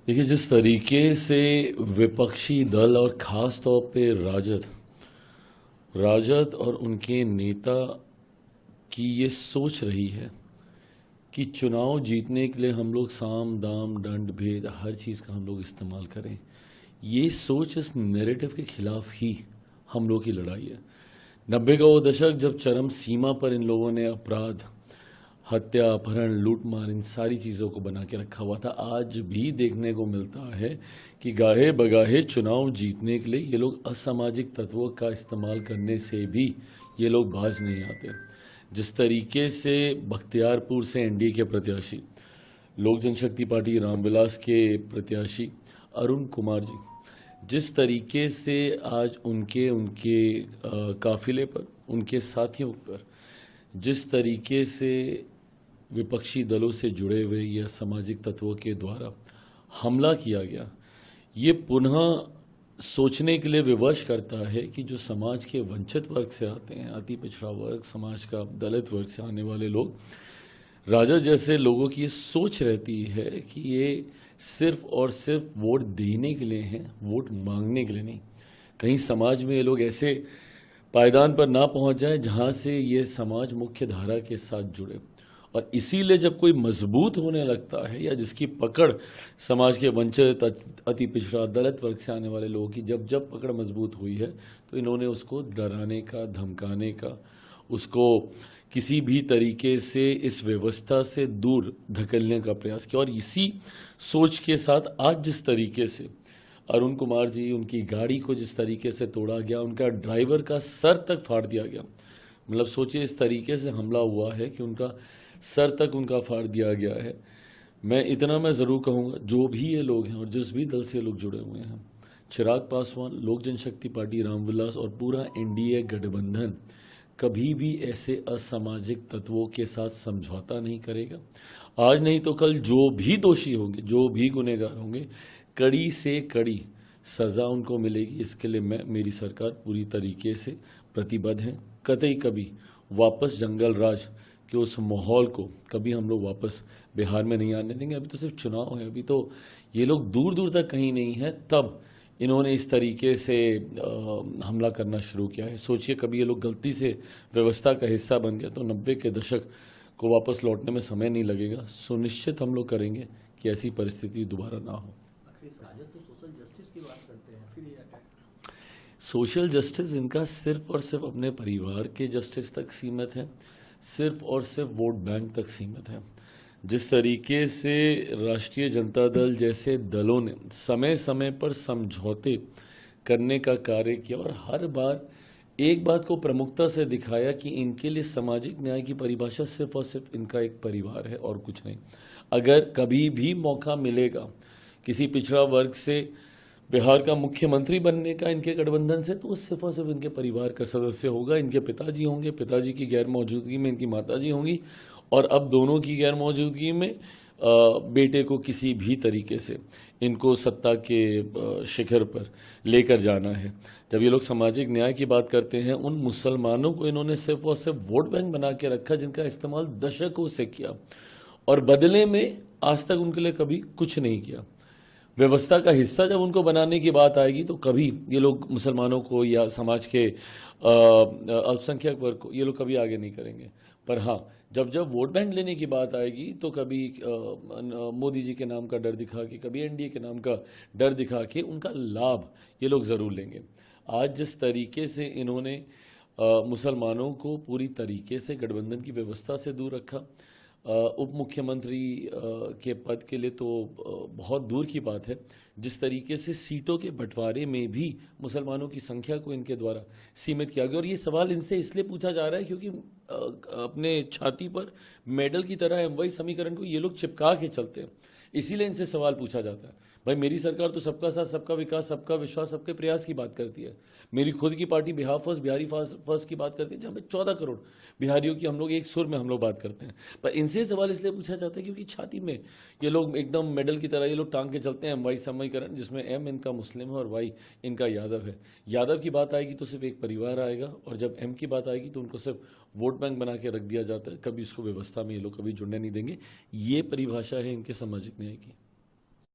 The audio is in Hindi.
देखिए, जिस तरीके से विपक्षी दल और ख़ास तौर पे राजद राजद और उनके नेता की ये सोच रही है कि चुनाव जीतने के लिए हम लोग साम दाम दंड भेद हर चीज़ का हम लोग इस्तेमाल करें, ये सोच इस नैरेटिव के खिलाफ ही हम लोग की लड़ाई है। 90 का वो दशक जब चरम सीमा पर इन लोगों ने अपराध, हत्या, अपहरण, लूटमार, इन सारी चीज़ों को बना के रखा हुआ था। आज भी देखने को मिलता है कि गाहे बगाहे चुनाव जीतने के लिए ये लोग असामाजिक तत्वों का इस्तेमाल करने से भी ये लोग बाज नहीं आते। जिस तरीके से बख्तियारपुर से एनडीए के प्रत्याशी, लोक जनशक्ति पार्टी रामविलास के प्रत्याशी अरुण कुमार जी, जिस तरीके से आज उनके उनके काफिले पर, उनके साथियों पर जिस तरीके से विपक्षी दलों से जुड़े हुए या सामाजिक तत्वों के द्वारा हमला किया गया, ये पुनः सोचने के लिए विवश करता है कि जो समाज के वंचित वर्ग से आते हैं, अति पिछड़ा वर्ग, समाज का दलित वर्ग से आने वाले लोग, राजद जैसे लोगों की ये सोच रहती है कि ये सिर्फ और सिर्फ वोट देने के लिए हैं, वोट मांगने के लिए नहीं। कहीं समाज में ये लोग ऐसे पायदान पर ना पहुंच जाए जहां से ये समाज मुख्य धारा के साथ जुड़े। और इसीलिए जब कोई मजबूत होने लगता है या जिसकी पकड़ समाज के वंचित, अति पिछड़ा, दलित वर्ग से आने वाले लोगों की जब जब पकड़ मजबूत हुई है, तो इन्होंने उसको डराने का, धमकाने का, उसको किसी भी तरीके से इस व्यवस्था से दूर धकेलने का प्रयास किया। और इसी सोच के साथ आज जिस तरीके से अरुण कुमार जी, उनकी गाड़ी को जिस तरीके से तोड़ा गया, उनका ड्राइवर का सर तक फाड़ दिया गया, मतलब सोचिए इस तरीके से हमला हुआ है कि उनका सर तक उनका फाड़ दिया गया है। मैं ज़रूर कहूँगा, जो भी ये लोग हैं और जिस भी दल से ये लोग जुड़े हुए हैं, चिराग पासवान, लोक जनशक्ति पार्टी रामविलास और पूरा एनडीए गठबंधन कभी भी ऐसे असामाजिक तत्वों के साथ समझौता नहीं करेगा। आज नहीं तो कल जो भी दोषी होंगे, जो भी गुनहगार होंगे, कड़ी से कड़ी सज़ा उनको मिलेगी। इसके लिए मेरी सरकार पूरी तरीके से प्रतिबद्ध है। कतई कभी वापस जंगल राज कि उस माहौल को कभी हम लोग वापस बिहार में नहीं आने देंगे। अभी तो सिर्फ चुनाव है, अभी तो ये लोग दूर दूर तक कहीं नहीं है, तब इन्होंने इस तरीके से हमला करना शुरू किया है। सोचिए कभी ये लोग गलती से व्यवस्था का हिस्सा बन गया तो 90 के दशक को वापस लौटने में समय नहीं लगेगा। सुनिश्चित हम लोग करेंगे कि ऐसी परिस्थिति दोबारा ना हो। सोशल जस्टिस की बात करते हैं, फिर ये अटैक। सोशल जस्टिस इनका सिर्फ और सिर्फ अपने परिवार के जस्टिस तक सीमित है, सिर्फ और सिर्फ वोट बैंक तक सीमित है। जिस तरीके से राष्ट्रीय जनता दल जैसे दलों ने समय समय पर समझौते करने का कार्य किया और हर बार एक बात को प्रमुखता से दिखाया कि इनके लिए सामाजिक न्याय की परिभाषा सिर्फ और सिर्फ इनका एक परिवार है और कुछ नहीं। अगर कभी भी मौका मिलेगा किसी पिछड़ा वर्ग से बिहार का मुख्यमंत्री बनने का इनके गठबंधन से, तो वो सिर्फ और सिर्फ इनके परिवार का सदस्य होगा। इनके पिताजी होंगे, पिताजी की गैर मौजूदगी में इनकी माताजी होंगी, और अब दोनों की गैर मौजूदगी में बेटे को किसी भी तरीके से इनको सत्ता के शिखर पर लेकर जाना है। जब ये लोग सामाजिक न्याय की बात करते हैं, उन मुसलमानों को इन्होंने सिर्फ और सिर्फ वोट बैंक बना के रखा जिनका इस्तेमाल दशकों से किया, और बदले में आज तक उनके लिए कभी कुछ नहीं किया। व्यवस्था का हिस्सा जब उनको बनाने की बात आएगी तो कभी ये लोग मुसलमानों को या समाज के अल्पसंख्यक वर्ग को ये लोग कभी आगे नहीं करेंगे। पर हाँ, जब जब वोट बैंक लेने की बात आएगी तो कभी मोदी जी के नाम का डर दिखा के, कभी एनडीए के नाम का डर दिखा के उनका लाभ ये लोग ज़रूर लेंगे। आज जिस तरीके से इन्होंने मुसलमानों को पूरी तरीके से गठबंधन की व्यवस्था से दूर रखा, उप मुख्यमंत्री के पद के लिए तो बहुत दूर की बात है। जिस तरीके से सीटों के बंटवारे में भी मुसलमानों की संख्या को इनके द्वारा सीमित किया गया, और ये सवाल इनसे इसलिए पूछा जा रहा है क्योंकि अपने छाती पर मेडल की तरह एमवाई समीकरण को ये लोग चिपका के चलते हैं, इसीलिए इनसे सवाल पूछा जाता है। भाई, मेरी सरकार तो सबका साथ, सबका विकास, सबका विश्वास, सबके प्रयास की बात करती है। मेरी खुद की party Bihar first, Bihari first की बात करती है, जहाँ पे 14 करोड़ बिहारियों की हम लोग एक सुर में हम लोग बात करते हैं। पर इनसे सवाल इसलिए पूछा जाता है क्योंकि छाती में ये लोग एकदम मेडल की तरह ये लोग टांग के चलते हैं एम वाई समीकरण, जिसमें एम इनका मुस्लिम है और वाई इनका यादव है। यादव की बात आएगी तो सिर्फ एक परिवार आएगा, और जब एम की बात आएगी तो उनको सिर्फ वोट बैंक बना के रख दिया जाता है। कभी उसको व्यवस्था में ये लोग कभी जुड़ने नहीं देंगे। ये परिभाषा है इनके सामाजिक न्याय की।